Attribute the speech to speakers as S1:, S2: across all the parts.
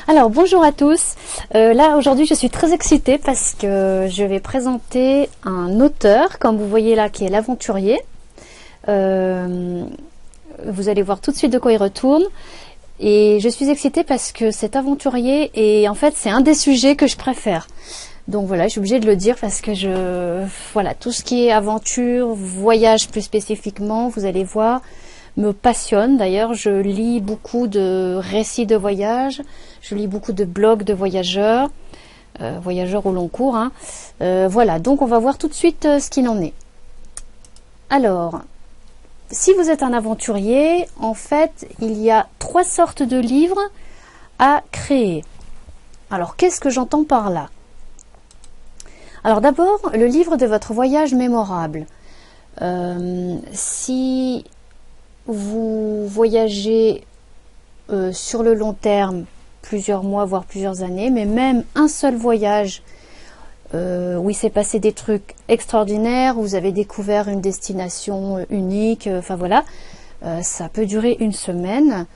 S1: Alors bonjour à tous, là aujourd'hui je suis très excitée parce que je vais présenter un auteur, comme vous voyez là, qui est l'aventurier. Vous allez voir tout de suite de quoi il retourne. Et je suis excitée parce que cet aventurier, et en fait c'est un des sujets que je préfère. Donc voilà, je suis obligée de le dire parce que voilà, tout ce qui est aventure, voyage plus spécifiquement, vous allez voir, me passionne. D'ailleurs, je lis beaucoup de récits de voyage, je lis beaucoup de blogs de voyageurs, voyageurs au long cours. Voilà, donc on va voir tout de suite ce qu'il en est. Alors, si vous êtes un aventurier, en fait, il y a 3 sortes de livres à créer. Alors, qu'est-ce que j'entends par là? Alors d'abord, le livre de votre voyage mémorable. Si vous voyagez sur le long terme, plusieurs mois, voire plusieurs années, mais même un seul voyage où il s'est passé des trucs extraordinaires, où vous avez découvert une destination unique, enfin voilà, ça peut durer une semaine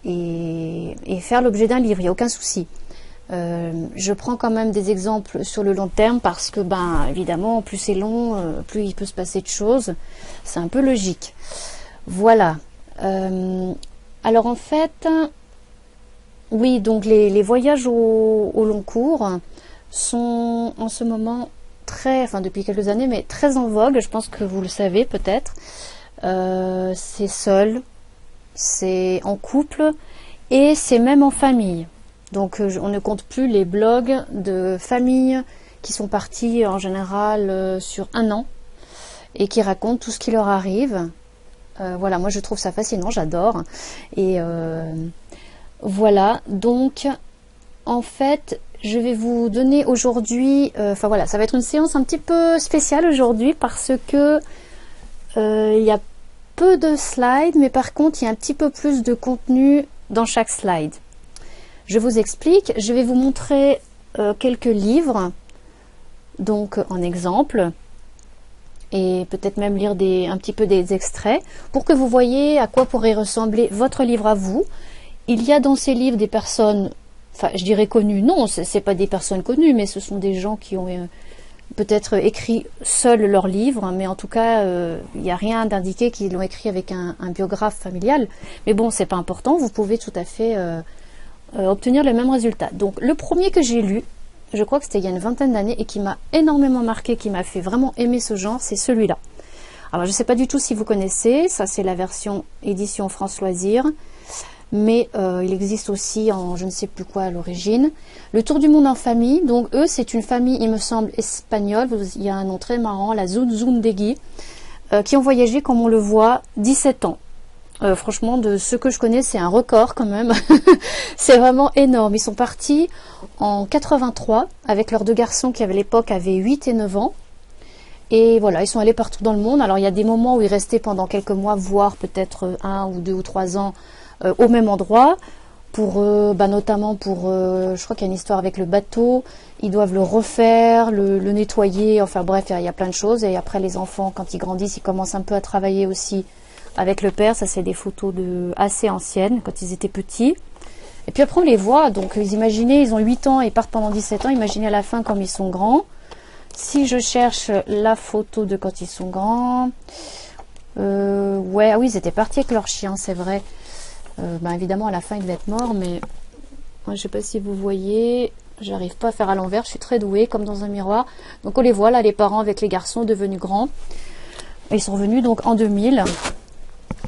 S1: et faire l'objet d'un livre, il n'y a aucun souci. Je prends quand même des exemples sur le long terme parce que, évidemment, plus c'est long, plus il peut se passer de choses. C'est un peu logique. Voilà. Alors en fait, oui, donc les voyages au long cours sont en ce moment depuis quelques années, mais très en vogue. Je pense que vous le savez peut-être. C'est seul, c'est en couple et c'est même en famille. Donc on ne compte plus les blogs de familles qui sont partis en général sur un an et qui racontent tout ce qui leur arrive. Voilà, moi je trouve ça fascinant, j'adore. Et voilà, donc en fait, je vais vous donner aujourd'hui, voilà, ça va être une séance un petit peu spéciale aujourd'hui parce que il y a peu de slides, mais par contre il y a un petit peu plus de contenu dans chaque slide. Je vous explique, je vais vous montrer quelques livres, donc en exemple, et peut-être même lire un petit peu des extraits, pour que vous voyez à quoi pourrait ressembler votre livre à vous. Il y a dans ces livres des personnes, je dirais connues, non, c'est pas des personnes connues, mais ce sont des gens qui ont peut-être écrit seuls leurs livres, mais en tout cas, il n'y a rien d'indiqué qu'ils l'ont écrit avec un biographe familial. Mais bon, c'est pas important, vous pouvez tout à fait obtenir le même résultat. Donc le premier que j'ai lu, je crois que c'était il y a une vingtaine d'années et qui m'a énormément marqué, qui m'a fait vraiment aimer ce genre, c'est celui-là. Alors je ne sais pas du tout si vous connaissez, ça c'est la version édition France Loisirs, mais il existe aussi en je ne sais plus quoi à l'origine. Le Tour du monde en famille, donc eux c'est une famille il me semble espagnole, il y a un nom très marrant, la Zunzundegui, qui ont voyagé comme on le voit 17 ans. Franchement, de ce que je connais, c'est un record quand même. C'est vraiment énorme. Ils sont partis en 83 avec leurs 2 garçons qui à l'époque avaient 8 et 9 ans. Et voilà, ils sont allés partout dans le monde. Alors il y a des moments où ils restaient pendant quelques mois, voire peut-être 1 ou 2 ou 3 ans au même endroit. Notamment pour, je crois qu'il y a une histoire avec le bateau. Ils doivent le refaire, le nettoyer. Enfin bref, il y a plein de choses. Et après les enfants, quand ils grandissent, ils commencent un peu à travailler aussi avec le père. Ça c'est des photos assez anciennes quand ils étaient petits, et puis après on les voit, donc imaginez, ils ont 8 ans et partent pendant 17 ans, imaginez à la fin comme ils sont grands. Si je cherche la photo de quand ils sont grands, oui, ils étaient partis avec leur chien, c'est vrai. Évidemment à la fin ils devaient être morts, mais moi, je sais pas si vous voyez, j'arrive pas à faire à l'envers, je suis très douée comme dans un miroir. Donc on les voit là, les parents avec les garçons devenus grands, ils sont venus donc en 2000.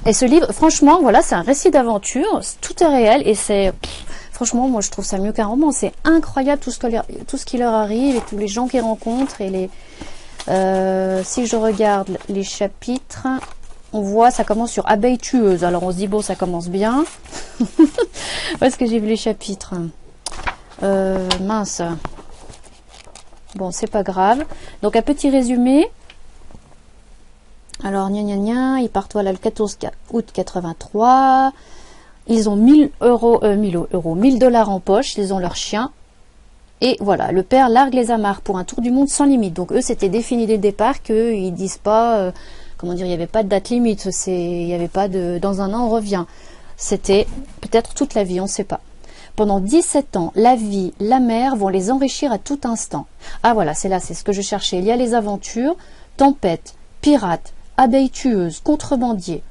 S1: Et ce livre, franchement, voilà, c'est un récit d'aventure, tout est réel et franchement, moi je trouve ça mieux qu'un roman. C'est incroyable tout ce qui leur arrive et tous les gens qu'ils rencontrent. Et si je regarde les chapitres, on voit, ça commence sur abeille tueuse. Alors on se dit, bon, ça commence bien. Parce que j'ai vu les chapitres. Mince. Bon, c'est pas grave. Donc un petit résumé. Alors, ils partent le 14 août 83. Ils ont 1000 $1000 en poche. Ils ont leur chien. Et voilà, le père largue les amarres pour un tour du monde sans limite. Donc eux, c'était défini dès le départ qu'ils disent pas, il n'y avait pas de date limite. Il n'y avait pas de, dans un an on revient. C'était peut-être toute la vie, on ne sait pas. Pendant 17 ans, la vie, la mer vont les enrichir à tout instant. Ah voilà, c'est là, c'est ce que je cherchais. Il y a les aventures, tempêtes, pirates, abeilles tueuses, contrebandiers.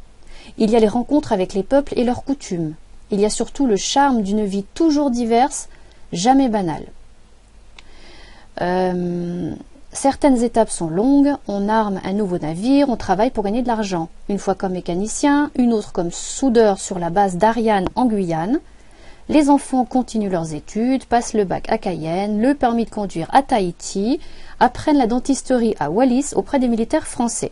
S1: Il y a les rencontres avec les peuples et leurs coutumes. Il y a surtout le charme d'une vie toujours diverse, jamais banale. Certaines étapes sont longues, on arme un nouveau navire, on travaille pour gagner de l'argent. Une fois comme mécanicien, une autre comme soudeur sur la base d'Ariane en Guyane. Les enfants continuent leurs études, passent le bac à Cayenne, le permis de conduire à Tahiti, apprennent la dentisterie à Wallis auprès des militaires français.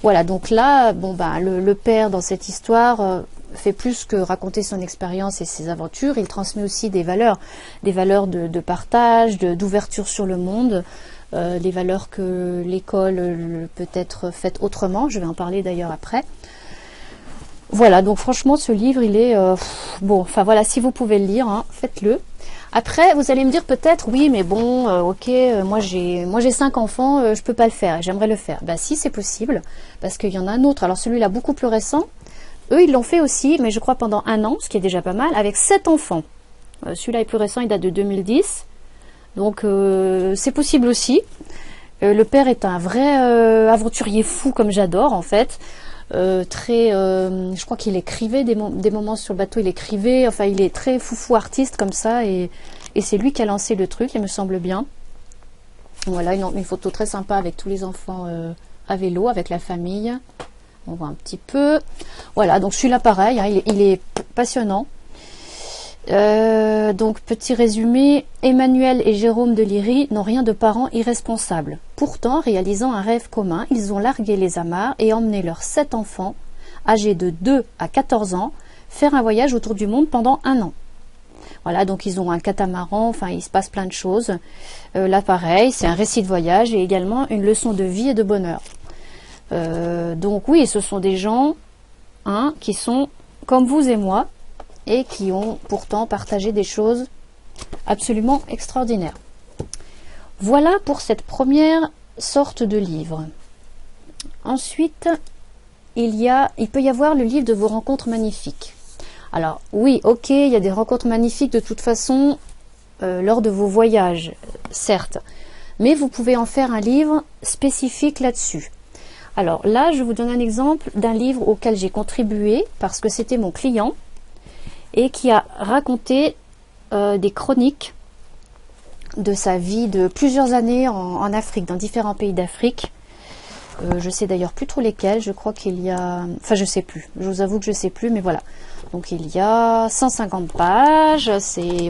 S1: Voilà, donc là, le père dans cette histoire fait plus que raconter son expérience et ses aventures, il transmet aussi des valeurs de partage, d'ouverture sur le monde, les valeurs que l'école peut être faite autrement, je vais en parler d'ailleurs après. Voilà, donc franchement ce livre il est bon, enfin voilà, si vous pouvez le lire, hein, faites-le. Après vous allez me dire peut-être oui mais bon ok, moi j'ai 5 enfants, je peux pas le faire, j'aimerais le faire. Bah si, c'est possible, parce qu'il y en a un autre, alors celui-là beaucoup plus récent, eux ils l'ont fait aussi, mais je crois pendant 1 an, ce qui est déjà pas mal, avec 7 enfants. Celui-là est plus récent, il date de 2010, donc c'est possible aussi. Le père est un vrai aventurier fou comme j'adore en fait. Je crois qu'il écrivait des moments sur le bateau, il écrivait, enfin il est très foufou artiste comme ça, et c'est lui qui a lancé le truc, il me semble bien. Voilà, une photo très sympa avec tous les enfants à vélo, avec la famille, on voit un petit peu. Voilà, donc celui-là pareil, hein, il est passionnant. Donc petit résumé, Emmanuel et Jérôme de Liry n'ont rien de parents irresponsables. Pourtant, réalisant un rêve commun, ils ont largué les amarres et emmené leurs 7 enfants, âgés de 2 à 14 ans, faire un voyage autour du monde pendant 1 an. Voilà, donc ils ont un catamaran, enfin il se passe plein de choses. Là pareil, c'est un récit de voyage et également une leçon de vie et de bonheur. Donc oui, ce sont des gens qui sont comme vous et moi, et qui ont pourtant partagé des choses absolument extraordinaires. Voilà pour cette première sorte de livre. Ensuite, il peut y avoir le livre de vos rencontres magnifiques. Alors oui, ok, il y a des rencontres magnifiques de toute façon lors de vos voyages, certes, mais vous pouvez en faire un livre spécifique là-dessus. Alors là, je vous donne un exemple d'un livre auquel j'ai contribué parce que c'était mon client, et qui a raconté des chroniques de sa vie de plusieurs années en Afrique, dans différents pays d'Afrique. Je sais d'ailleurs plus trop lesquels, je crois qu'il y a... Enfin, je sais plus, je vous avoue que je sais plus, mais voilà. Donc il y a 150 pages,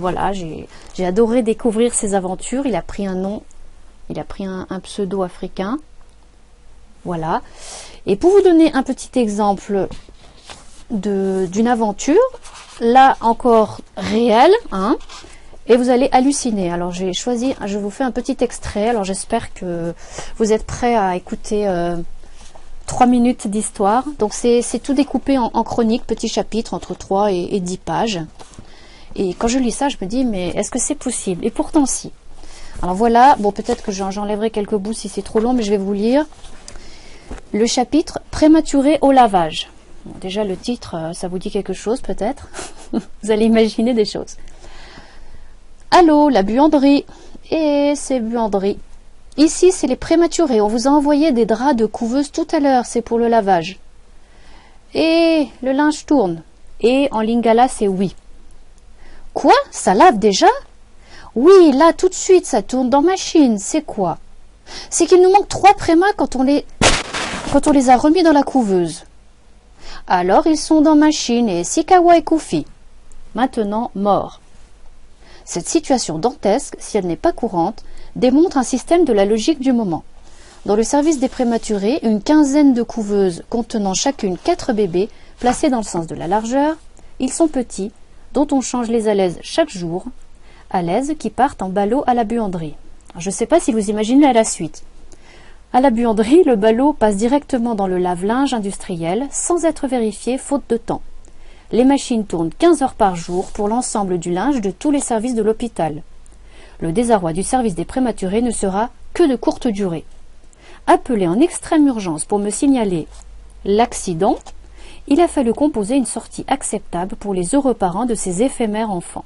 S1: voilà, j'ai adoré découvrir ses aventures. Il a pris un nom, il a pris un pseudo africain. Voilà. Et pour vous donner un petit exemple d'une aventure, là encore réelle, et vous allez halluciner. Alors j'ai choisi, je vous fais un petit extrait, alors j'espère que vous êtes prêts à écouter 3 minutes d'histoire. Donc c'est tout découpé en chroniques, petits chapitres entre 3 et 10 pages. Et quand je lis ça, je me dis, mais est-ce que c'est possible? Et pourtant si. Alors voilà, bon peut-être que j'enlèverai quelques bouts si c'est trop long, mais je vais vous lire le chapitre prématuré au lavage. Bon, déjà le titre, ça vous dit quelque chose peut-être. Vous allez imaginer des choses. Allô, la buanderie. Et c'est buanderie. Ici, c'est les prématurés. On vous a envoyé des draps de couveuse tout à l'heure. C'est pour le lavage. Et le linge tourne. Et en lingala, c'est oui. Quoi? Ça lave déjà? Oui, là, tout de suite, ça tourne dans machine. C'est quoi? C'est qu'il nous manque 3 prémas quand on les a remis dans la couveuse. Alors, ils sont dans machine et Sikawa et Koufi. Maintenant, mort. Cette situation dantesque, si elle n'est pas courante, démontre un système de la logique du moment. Dans le service des prématurés, une quinzaine de couveuses contenant chacune 4 bébés placés dans le sens de la largeur. Ils sont petits, dont on change les alaises chaque jour, alaises qui partent en ballot à la buanderie. Je ne sais pas si vous imaginez la suite. À la buanderie, le ballot passe directement dans le lave-linge industriel sans être vérifié faute de temps. Les machines tournent 15 heures par jour pour l'ensemble du linge de tous les services de l'hôpital. Le désarroi du service des prématurés ne sera que de courte durée. Appelé en extrême urgence pour me signaler l'accident, il a fallu composer une sortie acceptable pour les heureux parents de ces éphémères enfants.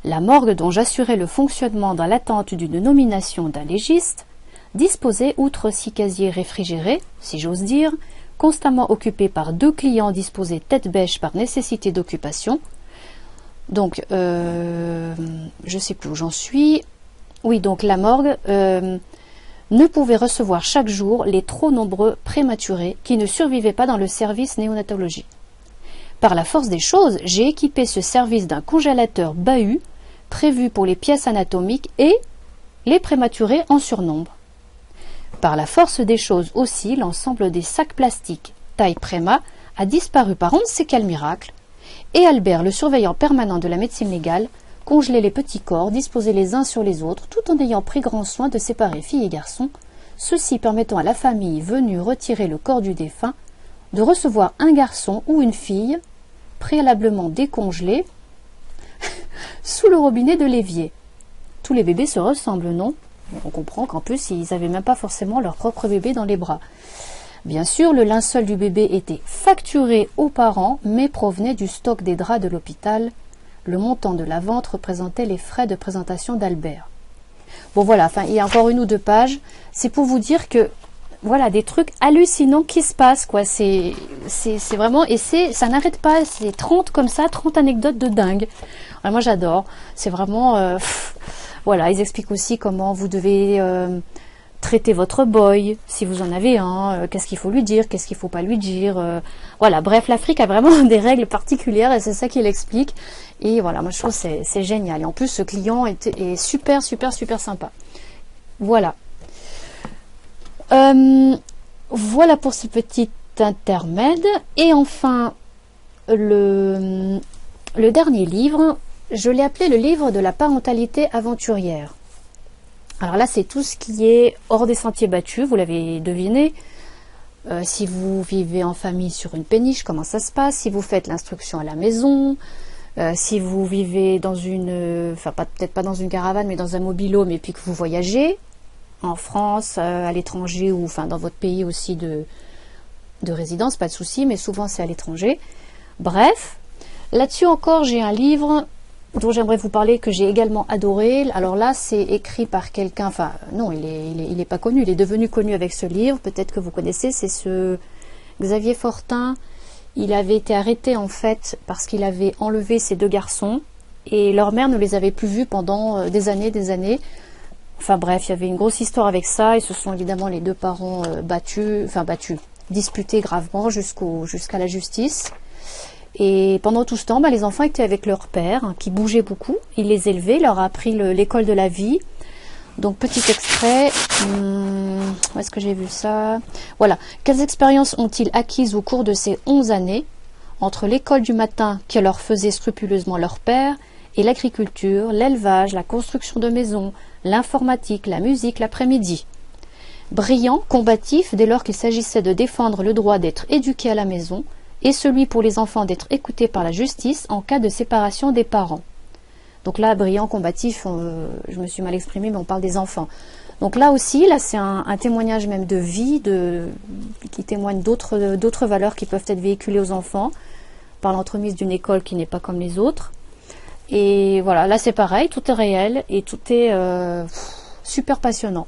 S1: La morgue dont j'assurais le fonctionnement dans l'attente d'une nomination d'un légiste disposait, outre 6 casiers réfrigérés, si j'ose dire, constamment occupés par 2 clients disposés tête bêche par nécessité d'occupation. Donc, je sais plus où j'en suis. Oui, donc la morgue ne pouvait recevoir chaque jour les trop nombreux prématurés qui ne survivaient pas dans le service néonatologie. Par la force des choses, j'ai équipé ce service d'un congélateur bahut prévu pour les pièces anatomiques et les prématurés en surnombre. Par la force des choses aussi, l'ensemble des sacs plastiques taille préma a disparu par on ne sait quel miracle, et Albert, le surveillant permanent de la médecine légale, congelait les petits corps disposés les uns sur les autres, tout en ayant pris grand soin de séparer filles et garçons, ceci permettant à la famille venue retirer le corps du défunt de recevoir un garçon ou une fille préalablement décongelé sous le robinet de l'évier. Tous les bébés se ressemblent, non? On comprend qu'en plus, ils n'avaient même pas forcément leur propre bébé dans les bras. Bien sûr, le linceul du bébé était facturé aux parents, mais provenait du stock des draps de l'hôpital. Le montant de la vente représentait les frais de présentation d'Albert. Bon voilà, enfin, il y a encore 1 ou 2 pages. C'est pour vous dire que, voilà, des trucs hallucinants qui se passent, quoi. C'est vraiment, et ça n'arrête pas. C'est 30 comme ça, 30 anecdotes de dingue. Alors, moi, j'adore. C'est vraiment, voilà, ils expliquent aussi comment vous devez traiter votre boy, si vous en avez un, qu'est-ce qu'il faut lui dire, qu'est-ce qu'il ne faut pas lui dire. Voilà, bref, l'Afrique a vraiment des règles particulières et c'est ça qu'il explique. Et voilà, moi je trouve que c'est génial. Et en plus, ce client est super, super, super sympa. Voilà. Voilà pour ce petit intermède. Et enfin, le dernier livre, je l'ai appelé le livre de la parentalité aventurière. Alors là, c'est tout ce qui est hors des sentiers battus, vous l'avez deviné. Si vous vivez en famille sur une péniche, comment ça se passe? Si vous faites l'instruction à la maison, si vous vivez dans une, enfin peut-être pas dans une caravane, mais dans un mobil-home, et puis que vous voyagez en France, à l'étranger, ou enfin dans votre pays aussi de résidence, pas de souci, mais souvent c'est à l'étranger. Bref, là-dessus encore, j'ai un livre dont j'aimerais vous parler, que j'ai également adoré. Alors là, c'est écrit par quelqu'un, enfin non, il est pas connu, il est devenu connu avec ce livre, peut-être que vous connaissez, c'est ce Xavier Fortin. Il avait été arrêté en fait parce qu'il avait enlevé ses 2 garçons et leur mère ne les avait plus vus pendant des années. Enfin bref, il y avait une grosse histoire avec ça et ce sont évidemment les 2 parents disputés gravement jusqu'à la justice. Et pendant tout ce temps, les enfants étaient avec leur père, hein, qui bougeait beaucoup. Il les élevait, leur a appris l'école de la vie. Donc, petit extrait. Où est-ce que j'ai vu ça? Voilà. Quelles expériences ont-ils acquises au cours de ces 11 années, entre l'école du matin que leur faisait scrupuleusement leur père, et l'agriculture, l'élevage, la construction de maisons, l'informatique, la musique l'après-midi? Brillants, combatifs, dès lors qu'il s'agissait de défendre le droit d'être éduqués à la maison, et celui pour les enfants d'être écoutés par la justice en cas de séparation des parents. Donc là, brillant, combatif, je me suis mal exprimée, mais on parle des enfants. Donc là aussi, là c'est un témoignage même de vie, qui témoigne d'autres valeurs qui peuvent être véhiculées aux enfants par l'entremise d'une école qui n'est pas comme les autres. Et voilà, là c'est pareil, tout est réel et tout est super passionnant.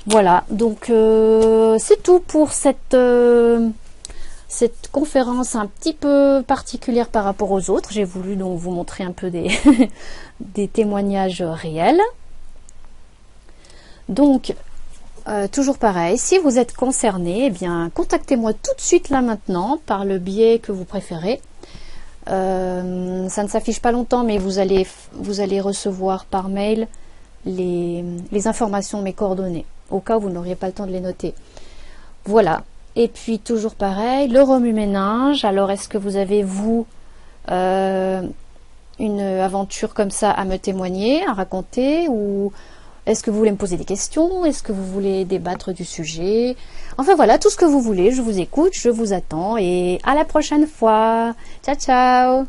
S1: Voilà, donc c'est tout pour cette conférence un petit peu particulière par rapport aux autres. J'ai voulu donc vous montrer un peu des témoignages réels. Donc, toujours pareil, si vous êtes concerné, eh bien, contactez-moi tout de suite là maintenant, par le biais que vous préférez. Ça ne s'affiche pas longtemps, mais vous allez recevoir par mail les informations, mes coordonnées, au cas où vous n'auriez pas le temps de les noter. Voilà. Et puis toujours pareil, le remue-ménage. Alors est-ce que vous avez vous une aventure comme ça à me témoigner, à raconter, ou est-ce que vous voulez me poser des questions? Est-ce que vous voulez débattre du sujet? Enfin voilà, tout ce que vous voulez, je vous écoute, je vous attends et à la prochaine fois. Ciao ciao.